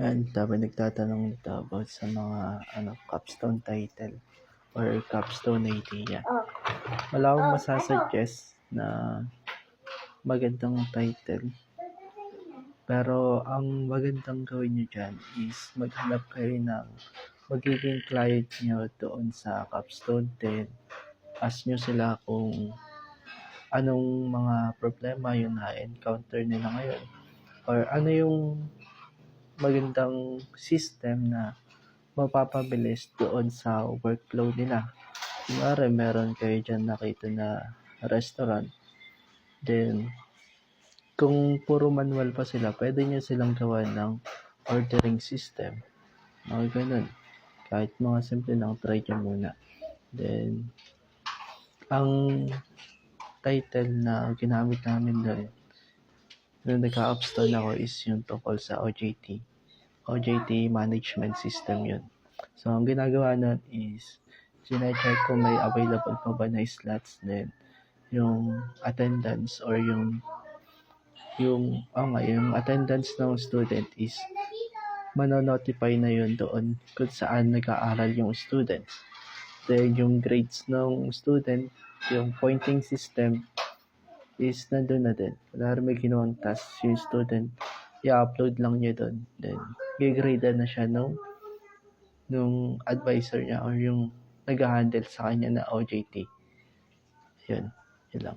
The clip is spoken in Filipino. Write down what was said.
And dami nagtatanong nito about sa mga capstone title or capstone idea. Wala akong masasuggest na magandang title. Pero ang magandang gawin nyo dyan is maghanap kayo ng magiging client nyo doon sa capstone. Then ask nyo sila kung anong mga problema yung na-encounter nila ngayon. Or ano yung magandang system na mapapabilis doon sa workflow nila. Kunwari, meron kayo dyan nakita na restaurant. Then, kung puro manual pa sila, pwede nyo silang gawa ng ordering system. Mga ganun. Kahit mga simple lang, try nyo muna. Then, ang title na ginamit namin doon, nung nagka-capstone ako is yung tungkol sa OJT management system yun. So, ang ginagawa nun is, sine-check kung may available pa ba na slots, then yung attendance or yung attendance ng student is manonotify na yun doon kung saan nag-aaral yung student. Then yung grades ng student, yung pointing system is nandun na din. Kunwari may ginawang task yung student, i-upload lang niya doon. Then gigrade na siya nung advisor niya or yung nag-handle sa kanya na OJT. Yun lang.